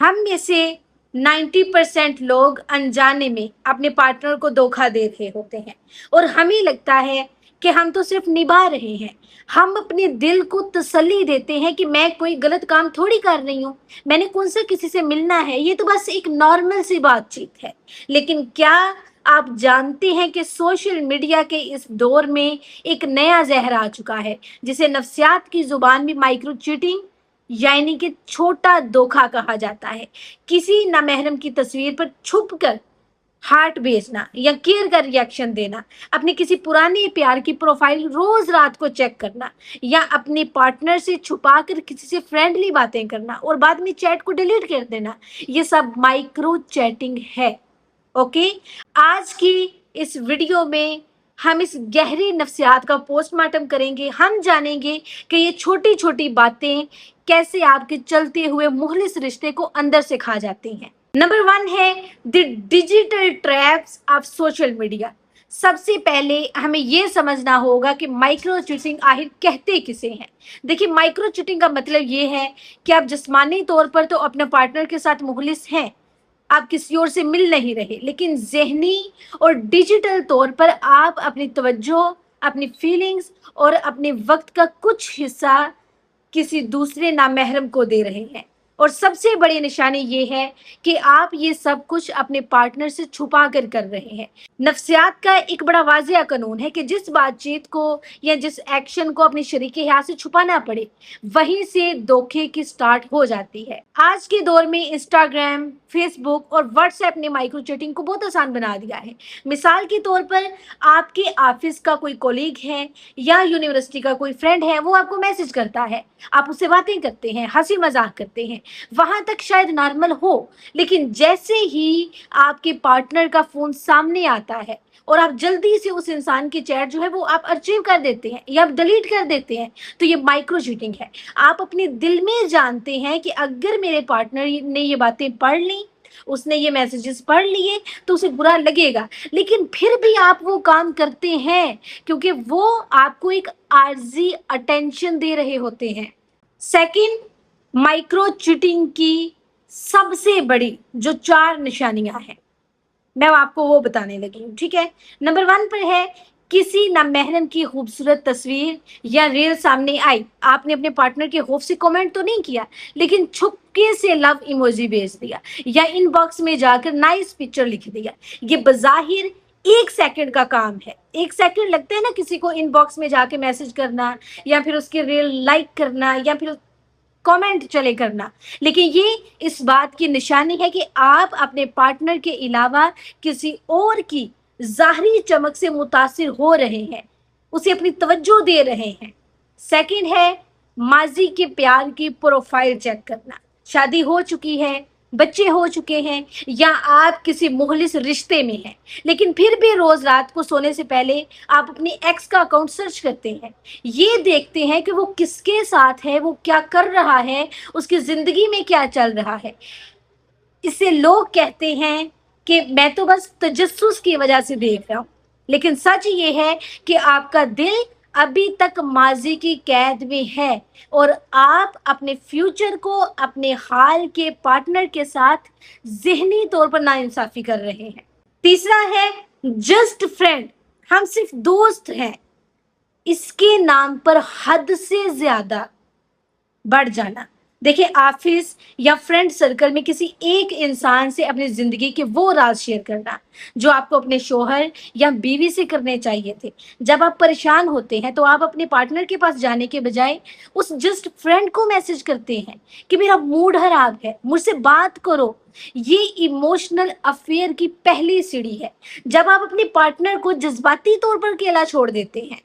हम में से 90% लोग अनजाने में अपने पार्टनर को धोखा दे रहे होते हैं और हमें लगता है कि हम तो सिर्फ निभा रहे हैं। हम अपने दिल को तसल्ली देते हैं कि मैं कोई गलत काम थोड़ी कर रही हूँ, मैंने कौन सा किसी से मिलना है, ये तो बस एक नॉर्मल सी बातचीत है। लेकिन क्या आप जानते हैं कि सोशल मीडिया के इस दौर में एक नया जहर आ चुका है जिसे नफ्सियात की जुबान में माइक्रो चीटिंग यानी कि छोटा धोखा कहा जाता है। किसी नामहरम की तस्वीर पर छुपकर हार्ट भेजना या केयर का रिएक्शन देना, अपने किसी पुराने प्यार की प्रोफाइल रोज रात को चेक करना या अपने पार्टनर से छुपाकर किसी से फ्रेंडली बातें करना और बाद में चैट को डिलीट कर देना, ये सब माइक्रो चैटिंग है। ओके, आज की इस वीडियो में हम इस गहरी नफ्सियात का पोस्टमार्टम करेंगे। हम जानेंगे कि ये छोटी छोटी बातें कैसे आपके चलते हुए मुखलिस रिश्ते को अंदर से खा जाती हैं। नंबर 1 है the digital traps of social media. सबसे पहले हमें यह समझना होगा कि माइक्रो चीटिंग आखिर कहते किसे हैं। देखिए, माइक्रो चीटिंग का मतलब ये है कि आप जिस्मानी तौर पर तो अपने पार्टनर के साथ मुखलिस हैं, आप किसी और से मिल नहीं रहे, लेकिन ज़हनी और डिजिटल तौर पर आप अपनी तवज्जो, अपनी फीलिंग्स और अपने वक्त का कुछ हिस्सा किसी दूसरे नामहरम को दे रहे हैं। और सबसे बड़ी निशानी ये है कि आप ये सब कुछ अपने पार्टनर से छुपा कर रहे हैं। नफ्सियात का एक बड़ा वाजिया कानून है कि जिस बातचीत को या जिस एक्शन को अपने शरीके हयात से छुपाना पड़े, वहीं से धोखे की स्टार्ट हो जाती है। आज के दौर में इंस्टाग्राम, फेसबुक और व्हाट्सएप ने माइक्रो चैटिंग को बहुत आसान बना दिया है। मिसाल के तौर पर आपके ऑफिस का कोई कोलीग है या यूनिवर्सिटी का कोई फ्रेंड है, वो आपको मैसेज करता है, आप उससे बातें करते हैं, हंसी मजाक करते हैं, वहां तक शायद नॉर्मल हो, लेकिन जैसे ही आपके पार्टनर का फोन सामने आता है और आप जल्दी से उस इंसान की चैट जो है वो आप अर्चीव कर देते हैं या आप डिलीट कर देते हैं, तो ये माइक्रो चीटिंग है। आप अपने दिल में जानते हैं कि अगर मेरे पार्टनर ने ये बातें पढ़ ली, उसने ये मैसेजेस पढ़ लिए, तो उसे बुरा लगेगा, लेकिन फिर भी आप वो काम करते हैं क्योंकि वो आपको एक आर्जी अटेंशन दे रहे होते हैं। सेकंड, माइक्रो चीटिंग की सबसे बड़ी जो 4 निशानियां हैं, मैं आपको वो बताने लगी हूँ, ठीक है। नंबर 1 पर है किसी नामहरम की खूबसूरत तस्वीर या रील सामने आई, आपने अपने पार्टनर के खौफ से कमेंट तो नहीं किया, लेकिन छुपके से लव इमोजी भेज दिया या इनबॉक्स में जाकर नाइस पिक्चर लिख दिया। ये बज़ाहिर 1 सेकंड का काम है, 1 सेकंड लगता है ना किसी को इनबॉक्स में जाके मैसेज करना या फिर उसकी रील लाइक करना या फिर कमेंट चले करना, लेकिन ये इस बात की निशानी है कि आप अपने पार्टनर के अलावा किसी और की ज़ाहरी चमक से मुतासिर हो रहे हैं, उसे अपनी तवज्जो दे रहे हैं। सेकंड है माजी के प्यार की प्रोफाइल चेक करना। शादी हो चुकी है, बच्चे हो चुके हैं या आप किसी मुखलिस रिश्ते में हैं, लेकिन फिर भी रोज रात को सोने से पहले आप अपनी एक्स का अकाउंट सर्च करते हैं, ये देखते हैं कि वो किसके साथ है, वो क्या कर रहा है, उसकी जिंदगी में क्या चल रहा है। इसे लोग कहते हैं कि मैं तो बस तजस्सुस की वजह से देख रहा हूँ, लेकिन सच ये है कि आपका दिल अभी तक माजी की कैद में है और आप अपने फ्यूचर को अपने हाल के पार्टनर के साथ ज़हनी तौर पर नाइंसाफी कर रहे हैं। तीसरा है जस्ट फ्रेंड, हम सिर्फ दोस्त हैं, इसके नाम पर हद से ज्यादा बढ़ जाना। देखिए, ऑफिस या फ्रेंड सर्कल में किसी एक इंसान से अपनी जिंदगी के वो राज शेयर करना जो आपको अपने शोहर या बीवी से करने चाहिए थे। जब आप परेशान होते हैं तो आप अपने पार्टनर के पास जाने के बजाय उस जस्ट फ्रेंड को मैसेज करते हैं कि मेरा मूड खराब है, मुझसे बात करो। ये इमोशनल अफेयर की पहली सीढ़ी है जब आप अपने पार्टनर को जज्बाती तौर पर अकेला छोड़ देते हैं।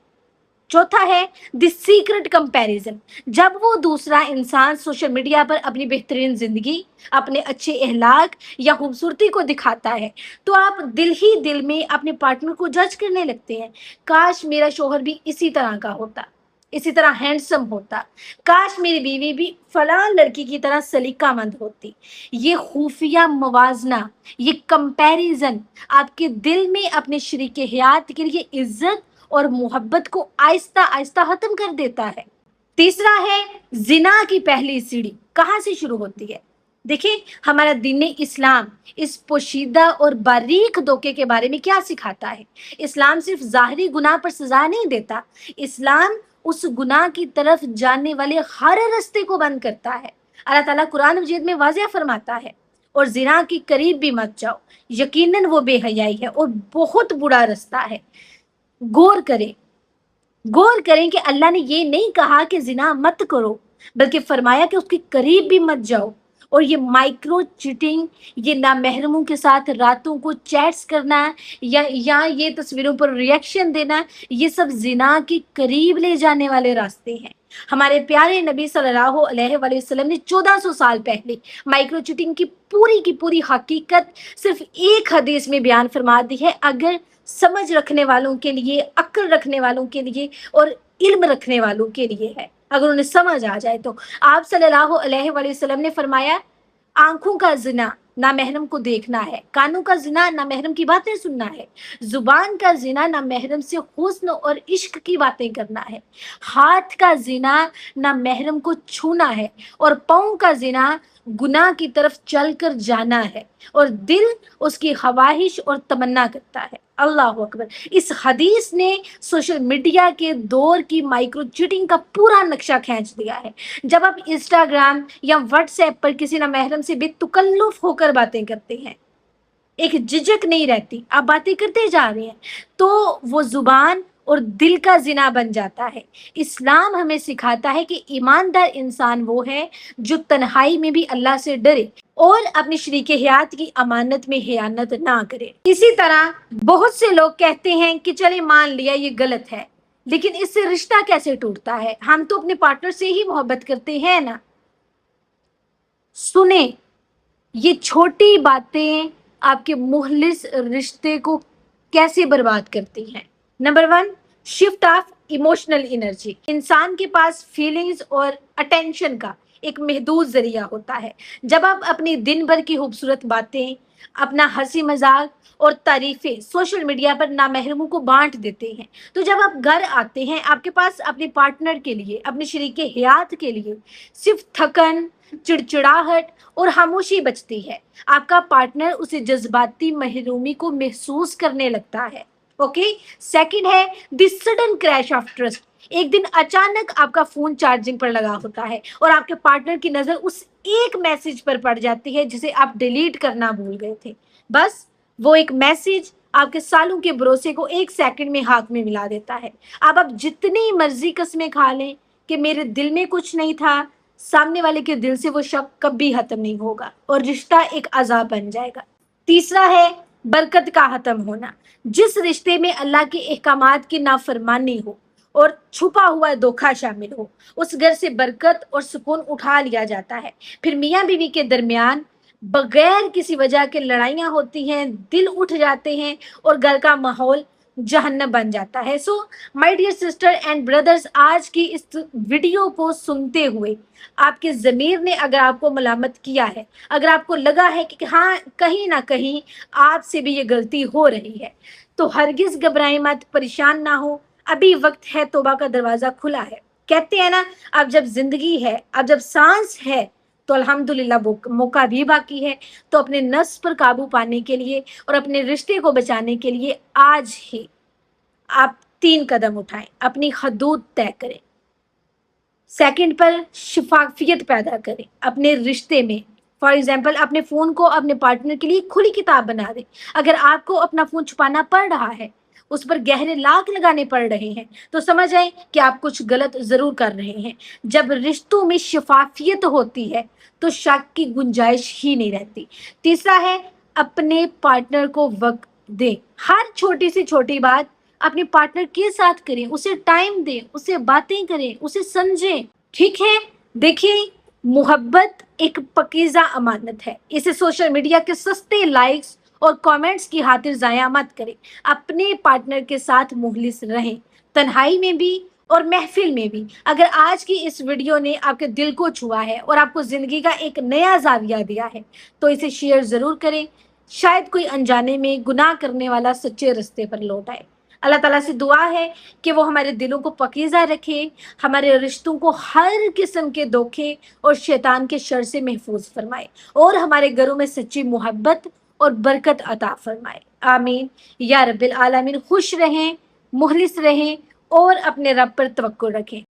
चौथा है द सीक्रेट कंपैरिजन, जब वो दूसरा इंसान सोशल मीडिया पर अपनी बेहतरीन जिंदगी, अपने अच्छे अखलाक या खूबसूरती को दिखाता है तो आप दिल ही दिल में अपने पार्टनर को जज करने लगते हैं। काश मेरा शोहर भी इसी तरह का होता, इसी तरह हैंडसम होता, काश मेरी बीवी भी फलां लड़की की तरह सलीकामंद होती। ये खुफिया मवाजना, ये कंपैरिजन आपके दिल में अपने शरीके हयात के लिए इज्जत और मोहब्बत को आहिस्ता आहिस्ता खत्म कर देता है। तीसरा है जिना की पहली सीढ़ी, कहां से शुरू होती है? देखिए, हमारा दीन इस्लाम इस पोशीदा और बारीक धोखे के बारे में क्या सिखाता है। इस्लाम सिर्फ ज़ाहिरी गुनाह पर सजा नहीं देता, इस्लाम उस गुनाह की तरफ जाने वाले हर रास्ते को बंद करता है। अल्लाह ताला कुरान मजीद में वाज़ेह फरमाता है, और ज़िना के करीब भी मत जाओ, यकीनन वो बेहयाई है और बहुत बुरा रास्ता है। गौर करें, गौर करें कि अल्लाह ने ये नहीं कहा कि जिना मत करो, बल्कि फरमाया कि उसके करीब भी मत जाओ। और ये माइक्रो चीटिंग, ये नामहरमों के साथ रातों को चैट्स करना या ये तस्वीरों पर रिएक्शन देना, ये सब जिना के करीब ले जाने वाले रास्ते हैं। हमारे प्यारे नबी सल्लल्लाहु अलैहि वसल्लम ने 1400 साल पहले माइक्रो चीटिंग की पूरी हकीकत सिर्फ एक हदीस में बयान फरमा दी है। अगर समझ रखने वालों के लिए, अक्ल रखने वालों के लिए और इल्म रखने वालों के लिए है, अगर उन्हें समझ आ जाए तो। आप सल्लल्लाहु अलैहि वसल्लम ने फरमाया, आंखों का जिना नामहरम को देखना है, कानों का जिना नामहरम की बातें सुनना है, जुबान का जिना नामहरम से हुस्न और इश्क की बातें करना है, हाथ का जिना नामहरम को छूना है, और पाँव का जिना गुनाह की तरफ चलकर जाना है, और दिल उसकी ख्वाहिश और तमन्ना करता है। अल्लाह अकबर। इस हदीस ने सोशल मीडिया के दौर की माइक्रो चीटिंग का पूरा नक्शा खींच दिया है। जब आप इंस्टाग्राम या व्हाट्सएप पर किसी नामहरम से बेतकल्लुफ होकर बातें करते हैं, एक झिझक नहीं रहती, आप बातें करते जा रहे हैं, तो वो जुबान और दिल का जिना बन जाता है। इस्लाम हमें सिखाता है कि ईमानदार इंसान वो है जो तन्हाई में भी अल्लाह से डरे और अपनी शरीके हयात की अमानत में खयानत ना करे। इसी तरह बहुत से लोग कहते हैं कि चले मान लिया ये गलत है, लेकिन इससे रिश्ता कैसे टूटता है? हम तो अपने पार्टनर से ही मोहब्बत करते हैं ना। सुने, ये छोटी बातें आपके मुखलिस रिश्ते को कैसे बर्बाद करती हैं। Number 1, shift of emotional energy. इंसान के पास फीलिंग्स और अटेंशन का एक महदूद जरिया होता है। जब आप अपनी दिन भर की खूबसूरत बातें, अपना हंसी मजाक और तारीफें सोशल मीडिया पर नामहरमों को बांट देते हैं, तो जब आप घर आते हैं, आपके पास अपने पार्टनर के लिए, अपने शरीके हयात के लिए सिर्फ थकन, चिड़चिड़ाहट और खामोशी बचती है। आपका पार्टनर उसे जज्बाती महरूमी को महसूस करने लगता है। ओके। सेकंड है the sudden crash of trust. एक दिन अचानक आपका फोन चार्जिंग पर लगा होता है और आपके पार्टनर की नजर उस एक मैसेज पर पड़ जाती है जिसे आप डिलीट करना भूल गए थे। बस वो एक मैसेज आपके सालों के भरोसे को एक सेकंड में हाथ में मिला देता है। अब आप जितनी मर्जी कस्में खा लें कि मेरे दिल में कुछ नहीं था, सामने वाले के दिल से वो शब्द कभी खत्म नहीं होगा और रिश्ता एक अजाब बन जाएगा। तीसरा है बरकत का खत्म होना। जिस रिश्ते में अल्लाह के अहकामात की नाफरमानी हो और छुपा हुआ धोखा शामिल हो, उस घर से बरकत और सुकून उठा लिया जाता है। फिर मियाँ बीवी के दरमियान बगैर किसी वजह के लड़ाइयाँ होती हैं, दिल उठ जाते हैं और घर का माहौल जहन्नम बन जाता है। So my dear sister and brothers, आज की इस वीडियो को सुनते हुए आपके ज़मीर ने अगर आपको मलामत किया है, अगर आपको लगा है कि हाँ कहीं ना कहीं आपसे भी ये गलती हो रही है, तो हरगिज घबराएं मत, परेशान ना हो, अभी वक्त है, तौबा का दरवाज़ा खुला है। कहते हैं ना, अब जब जिंदगी है, अब जब सांस है, तो अल्हम्दुलिल्लाह मौका भी बाकी है। तो अपने नफ्स पर काबू पाने के लिए और अपने रिश्ते को बचाने के लिए आज ही आप 3 कदम उठाएं, अपनी हदूद तय करें, सेकंड पर शिफाफियत पैदा करें अपने रिश्ते में। फॉर एग्जाम्पल, अपने फ़ोन को अपने पार्टनर के लिए खुली किताब बना दें। अगर आपको अपना फ़ोन छुपाना पड़ रहा है, उस पर गहरे लाख लगाने पड़ रहे हैं, तो समझ आए कि आप कुछ गलत ज़रूर कर रहे हैं। जब रिश्तों में शफाफियत होती है तो शक की गुंजाइश ही नहीं रहती। तीसरा है अपने पार्टनर को वक्त दें। हर छोटी से छोटी बात अपने पार्टनर के साथ करें, उसे टाइम दें, उससे बातें करें, उसे समझें। ठीक है। देखिए, मोहब्बत एक पकीज़ा अमानत है, इसे सोशल मीडिया के सस्ते लाइक्स और कमेंट्स की खातिर ज़ाया मत करें। अपने पार्टनर के साथ मुखलिस रहें, तन्हाई में भी और महफिल में भी। अगर आज की इस वीडियो ने आपके दिल को छुआ है और आपको ज़िंदगी का एक नया जाविया दिया है, तो इसे शेयर ज़रूर करें। शायद कोई अनजाने में गुनाह करने वाला सच्चे रास्ते पर लौट आए। اللہ تعالیٰ سے دعا ہے کہ وہ ہمارے دلوں کو پکیزہ رکھے، ہمارے رشتوں کو ہر قسم کے دھوکے اور شیطان کے شر سے محفوظ فرمائے، اور ہمارے گھروں میں سچی محبت اور برکت عطا فرمائے، آمین یا رب العالمین۔ خوش رہیں، مخلص رہیں اور اپنے رب پر توکل رکھیں۔